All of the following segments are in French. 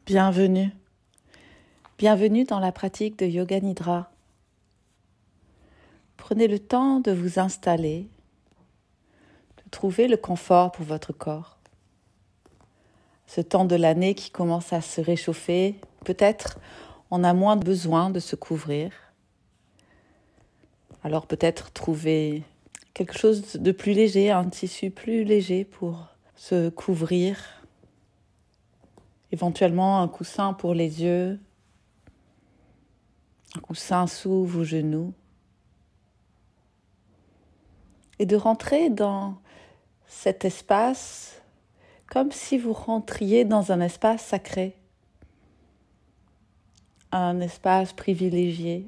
Bienvenue. Bienvenue dans la pratique de Yoga Nidra. Prenez le temps de vous installer, de trouver le confort pour votre corps. Ce temps de l'année qui commence à se réchauffer, peut-être on a moins besoin de se couvrir. Alors peut-être trouver quelque chose de plus léger, un tissu plus léger pour se couvrir. Éventuellement un coussin pour les yeux, un coussin sous vos genoux. Et de rentrer dans cet espace comme si vous rentriez dans un espace sacré, un espace privilégié.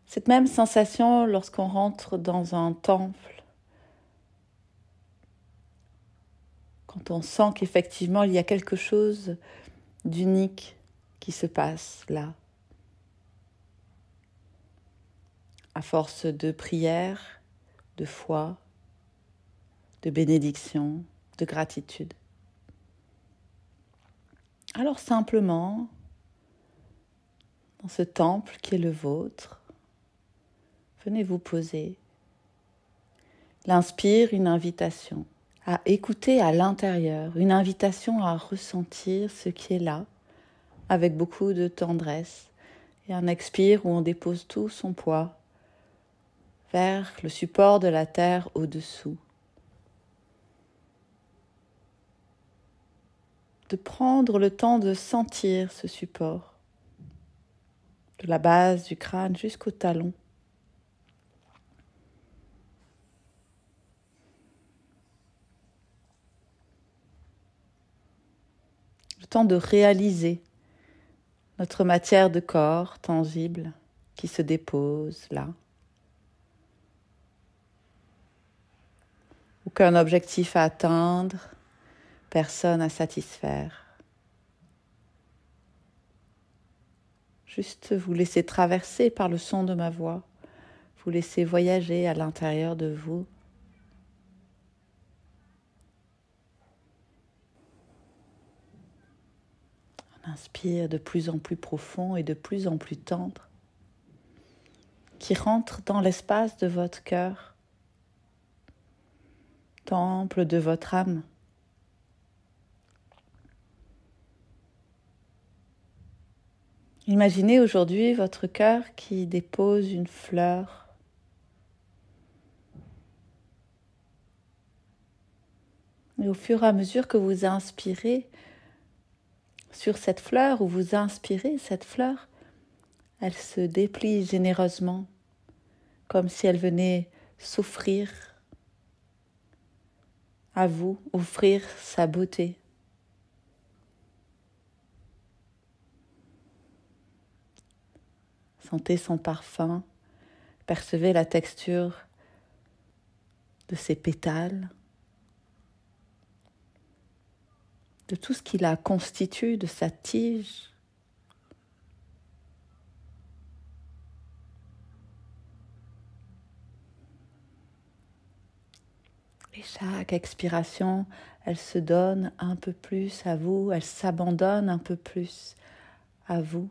Cette même sensation lorsqu'on rentre dans un temple, quand on sent qu'effectivement il y a quelque chose d'unique qui se passe là. À force de prière, de foi, de bénédiction, de gratitude. Alors simplement, dans ce temple qui est le vôtre, venez vous poser. L'inspire, une invitation à écouter à l'intérieur, une invitation à ressentir ce qui est là, avec beaucoup de tendresse, et un expire où on dépose tout son poids vers le support de la terre au-dessous. De prendre le temps de sentir ce support, de la base du crâne jusqu'au talon. Le temps de réaliser notre matière de corps tangible qui se dépose là. Aucun objectif à atteindre, personne à satisfaire. Juste vous laisser traverser par le son de ma voix, vous laisser voyager à l'intérieur de vous. Un inspire de plus en plus profond et de plus en plus tendre, qui rentre dans l'espace de votre cœur, temple de votre âme. Imaginez aujourd'hui votre cœur qui dépose une fleur. Et au fur et à mesure que vous inspirez sur cette fleur, ou vous inspirez cette fleur, elle se déplie généreusement, comme si elle venait s'offrir à vous, offrir sa beauté. Sentez son parfum, percevez la texture de ses pétales, de tout ce qui la constitue, de sa tige. Et chaque expiration, elle se donne un peu plus à vous, elle s'abandonne un peu plus à vous.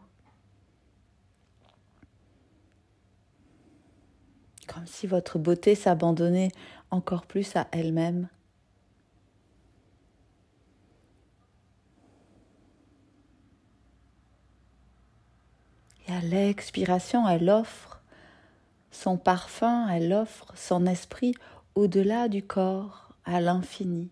Comme si votre beauté s'abandonnait encore plus à elle-même. Et à l'expiration, elle offre son parfum, elle offre son esprit au-delà du corps, à l'infini.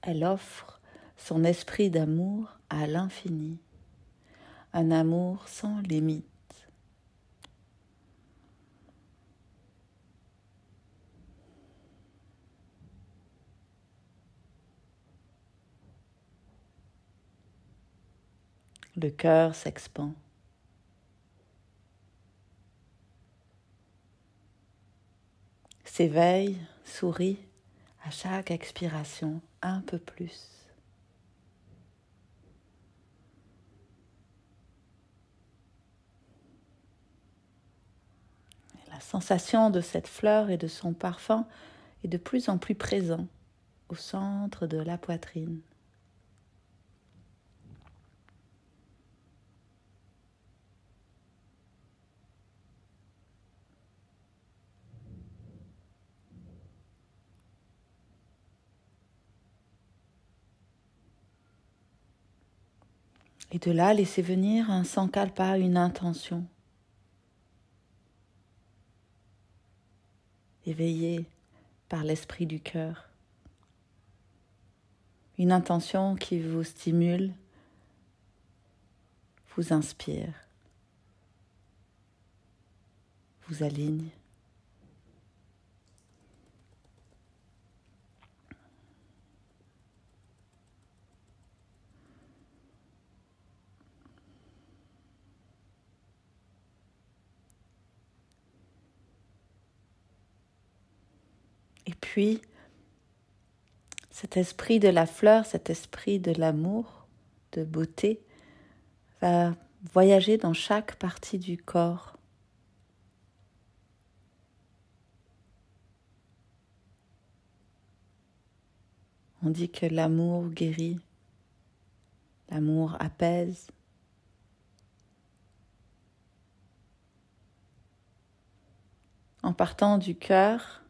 Elle offre son esprit d'amour à l'infini, un amour sans limite. Le cœur s'expand. S'éveille, sourit à chaque expiration un peu plus. La sensation de cette fleur et de son parfum est de plus en plus présent au centre de la poitrine. Et de là, laissez venir un sankalpa, une intention. Éveillée par l'esprit du cœur. Une intention qui vous stimule, vous inspire, vous aligne. Et puis, cet esprit de la fleur, cet esprit de l'amour, de beauté, va voyager dans chaque partie du corps. On dit que l'amour guérit, l'amour apaise. En partant du cœur,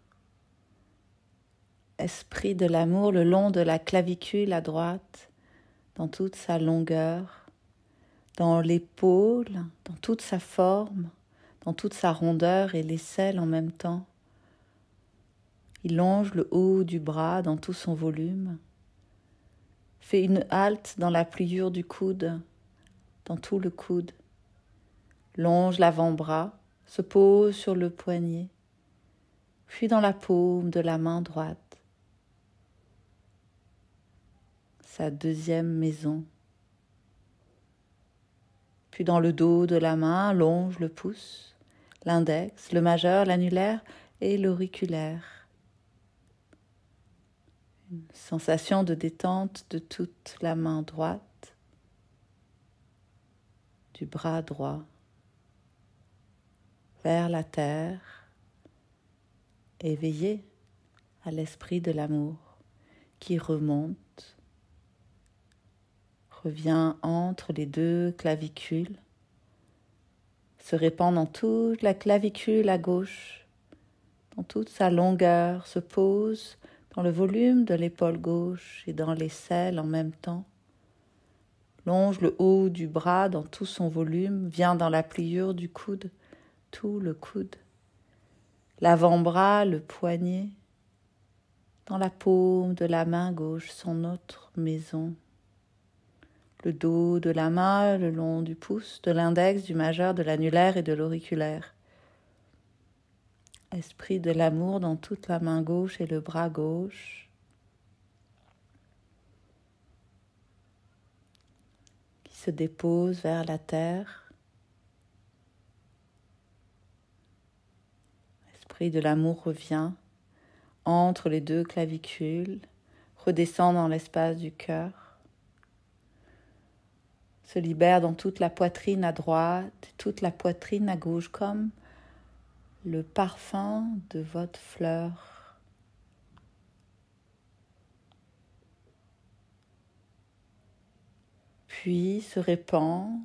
esprit de l'amour le long de la clavicule à droite, dans toute sa longueur, dans l'épaule, dans toute sa forme, dans toute sa rondeur et l'aisselle en même temps. Il longe le haut du bras dans tout son volume, fait une halte dans la pliure du coude, dans tout le coude, longe l'avant-bras, se pose sur le poignet, puis dans la paume de la main droite. Sa deuxième maison. Puis dans le dos de la main, longe le pouce, l'index, le majeur, l'annulaire et l'auriculaire. Une sensation de détente de toute la main droite, du bras droit, vers la terre, éveillé à l'esprit de l'amour qui remonte, revient entre les deux clavicules, se répand dans toute la clavicule à gauche, dans toute sa longueur, se pose dans le volume de l'épaule gauche et dans l'aisselle en même temps, longe le haut du bras dans tout son volume, vient dans la pliure du coude, tout le coude, l'avant-bras, le poignet, dans la paume de la main gauche, son autre maison, le dos de la main le long du pouce, de l'index, du majeur, de l'annulaire et de l'auriculaire. Esprit de l'amour dans toute la main gauche et le bras gauche. Qui se dépose vers la terre. L'esprit de l'amour revient entre les deux clavicules, redescend dans l'espace du cœur. Se libère dans toute la poitrine à droite, toute la poitrine à gauche, comme le parfum de votre fleur. Puis se répand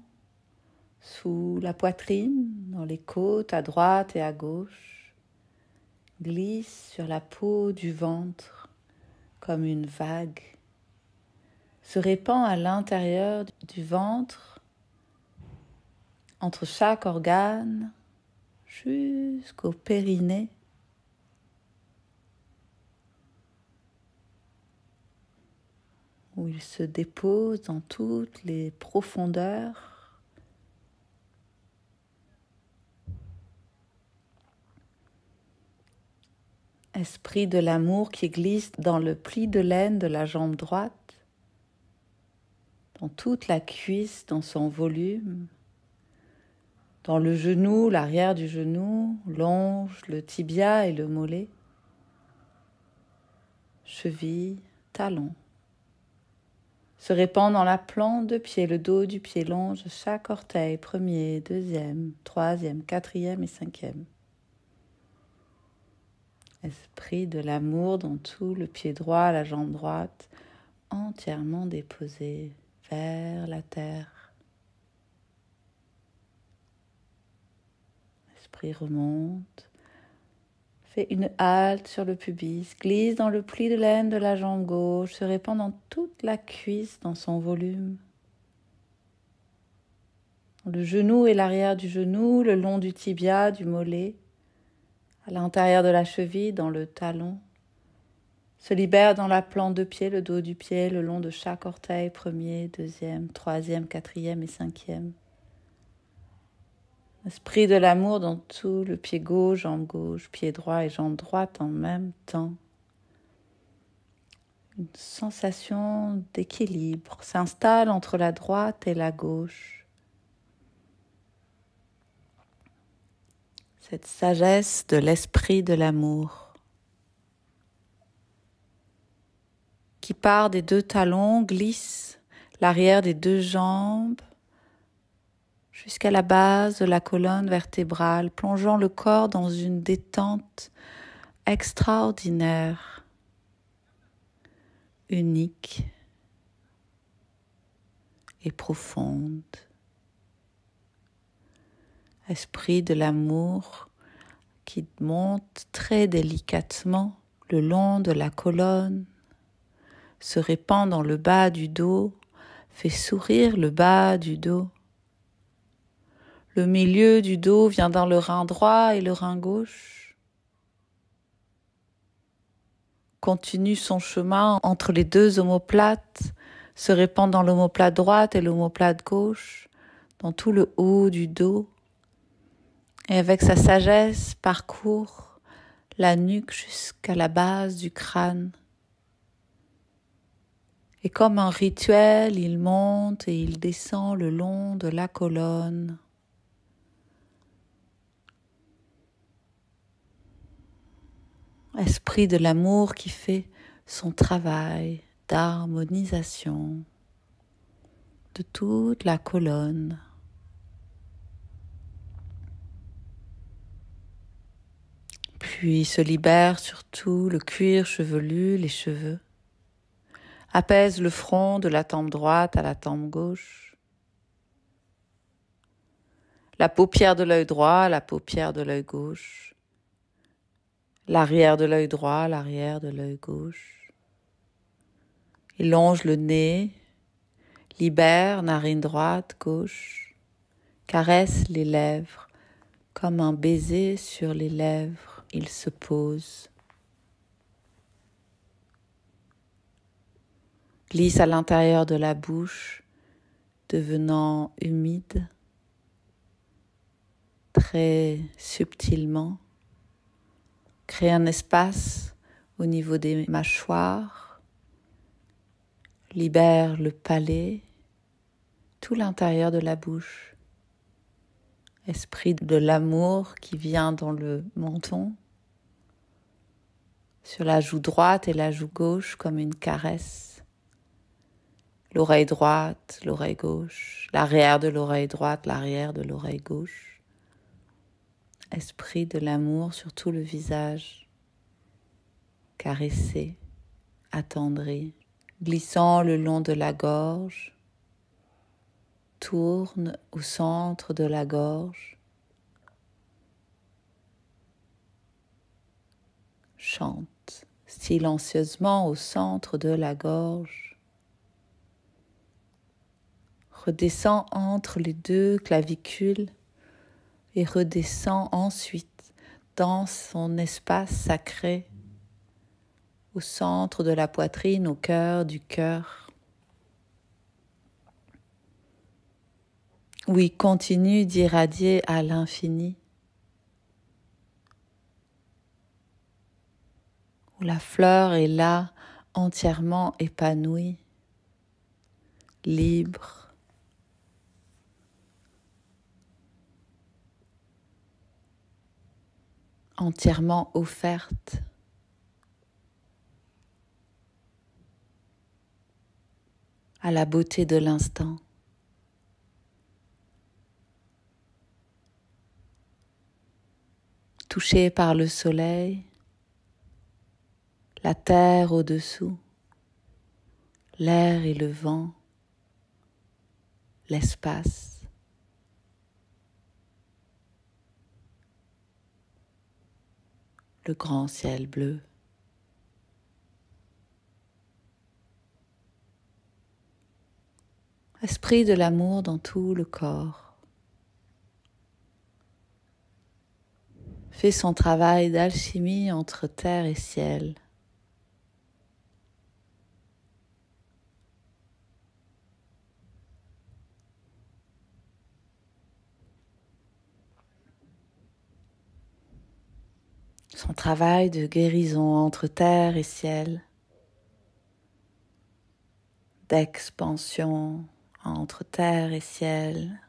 sous la poitrine, dans les côtes à droite et à gauche, glisse sur la peau du ventre comme une vague. Se répand à l'intérieur du ventre, entre chaque organe, jusqu'au périnée. Où il se dépose dans toutes les profondeurs. Esprit de l'amour qui glisse dans le pli de laine de la jambe droite, dans toute la cuisse, dans son volume, dans le genou, l'arrière du genou, longe le tibia et le mollet, cheville, talon. Se répand dans la plante de pied, le dos du pied longe chaque orteil, premier, deuxième, troisième, quatrième et cinquième. Esprit de l'amour dans tout le pied droit, la jambe droite, entièrement déposé vers la terre. L'esprit remonte, fait une halte sur le pubis, glisse dans le pli de laine de la jambe gauche, se répand dans toute la cuisse dans son volume. Le genou et l'arrière du genou, le long du tibia, du mollet, à l'intérieur de la cheville, dans le talon. Se libère dans la plante de pied, le dos du pied, le long de chaque orteil, premier, deuxième, troisième, quatrième et cinquième. Esprit de l'amour dans tout le pied gauche, pied droit et jambe droite en même temps. Une sensation d'équilibre s'installe entre la droite et la gauche. Cette sagesse de l'esprit de l'amour qui part des deux talons, glisse l'arrière des deux jambes jusqu'à la base de la colonne vertébrale, plongeant le corps dans une détente extraordinaire, unique et profonde. Esprit de l'amour qui monte très délicatement le long de la colonne, se répand dans le bas du dos, fait sourire le bas du dos. Le milieu du dos vient dans le rein droit et le rein gauche. Continue son chemin entre les deux omoplates, se répand dans l'omoplate droite et l'omoplate gauche, dans tout le haut du dos. Et avec sa sagesse, parcourt la nuque jusqu'à la base du crâne. Et comme un rituel, il monte et il descend le long de la colonne. Esprit de l'amour qui fait son travail d'harmonisation de toute la colonne. Puis se libère sur tout le cuir chevelu, les cheveux. Apaise le front de la tempe droite à la tempe gauche. La paupière de l'œil droit, la paupière de l'œil gauche. L'arrière de l'œil droit, l'arrière de l'œil gauche. Il longe le nez, libère narine droite, gauche. Caresse les lèvres, comme un baiser sur les lèvres, il se pose. Glisse à l'intérieur de la bouche, devenant humide, très subtilement. Crée un espace au niveau des mâchoires, libère le palais, tout l'intérieur de la bouche. Esprit de l'amour qui vient dans le menton, sur la joue droite et la joue gauche comme une caresse. L'oreille droite, l'oreille gauche, l'arrière de l'oreille droite, l'arrière de l'oreille gauche. Esprit de l'amour sur tout le visage, caressé, attendri, glissant le long de la gorge, tourne au centre de la gorge, chante silencieusement au centre de la gorge, redescend entre les deux clavicules et redescend ensuite dans son espace sacré, au centre de la poitrine, au cœur du cœur, où il continue d'irradier à l'infini, où la fleur est là, entièrement épanouie, libre, entièrement offerte. À la beauté de l'instant. Touchée par le soleil, la terre au-dessous, l'air et le vent, l'espace. Le grand ciel bleu. Esprit de l'amour dans tout le corps. Fait son travail d'alchimie entre terre et ciel. Son travail de guérison entre terre et ciel, d'expansion entre terre et ciel,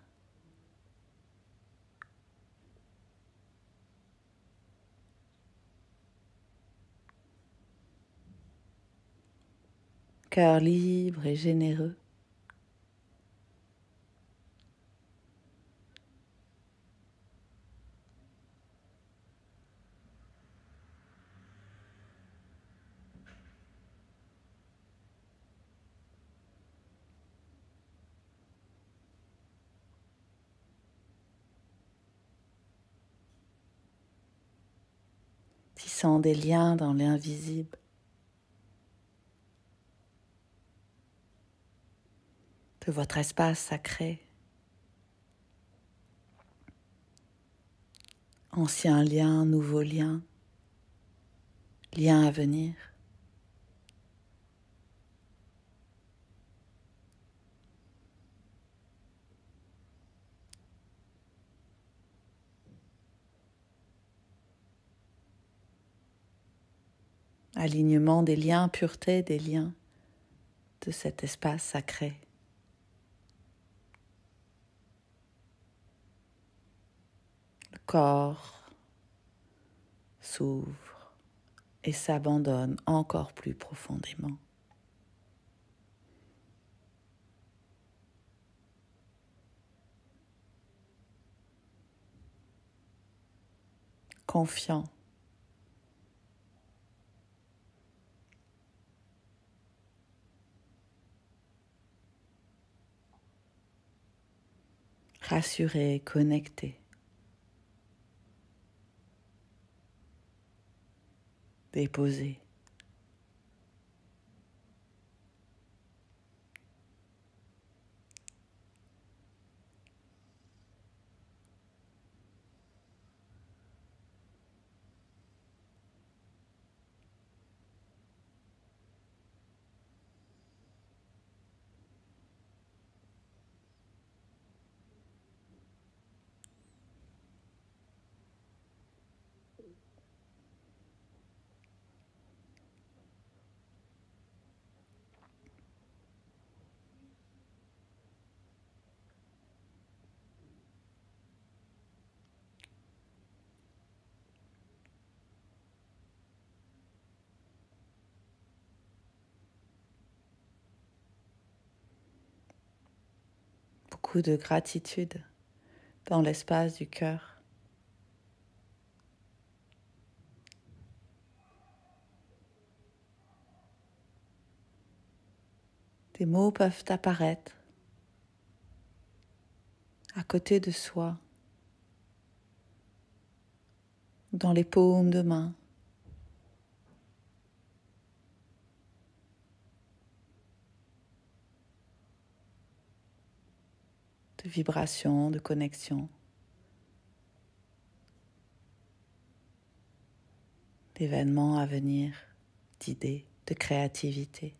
cœur libre et généreux. Tissant des liens dans l'invisible. De votre espace sacré. Ancien lien, nouveau lien, lien à venir. Alignement des liens, pureté des liens de cet espace sacré. Le corps s'ouvre et s'abandonne encore plus profondément. Confiant. Rassuré, connecté. Déposé. Beaucoup de gratitude dans l'espace du cœur. Des mots peuvent apparaître à côté de soi, dans les paumes de main. De vibrations, de connexions, d'événements à venir, d'idées, de créativité.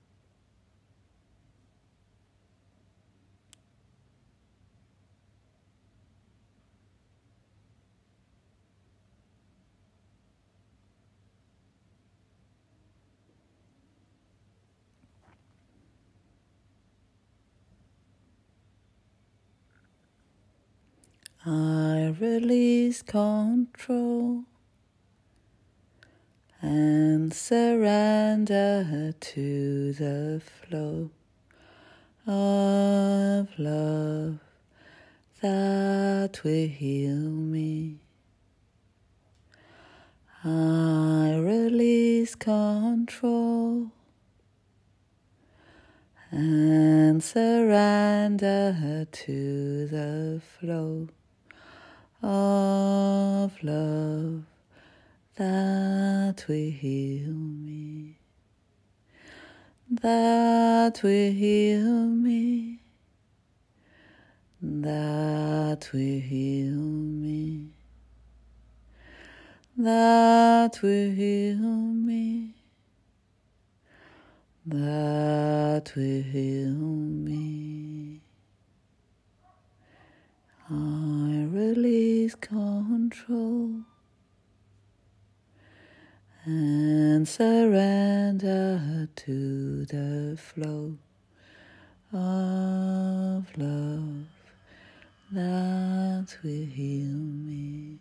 I release control and surrender to the flow of love that will heal me. I release control and surrender to the flow of love that will heal me, that will heal me, that will heal me, that will heal me, that will heal me. I release control and surrender to the flow of love that will heal me.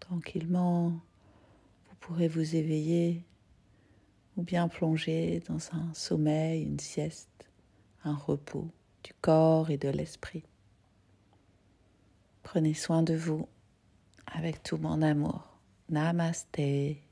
Tranquillement, vous pourrez vous éveiller ou bien plonger dans un sommeil, une sieste, un repos du corps et de l'esprit. Prenez soin de vous avec tout mon amour. Namasté.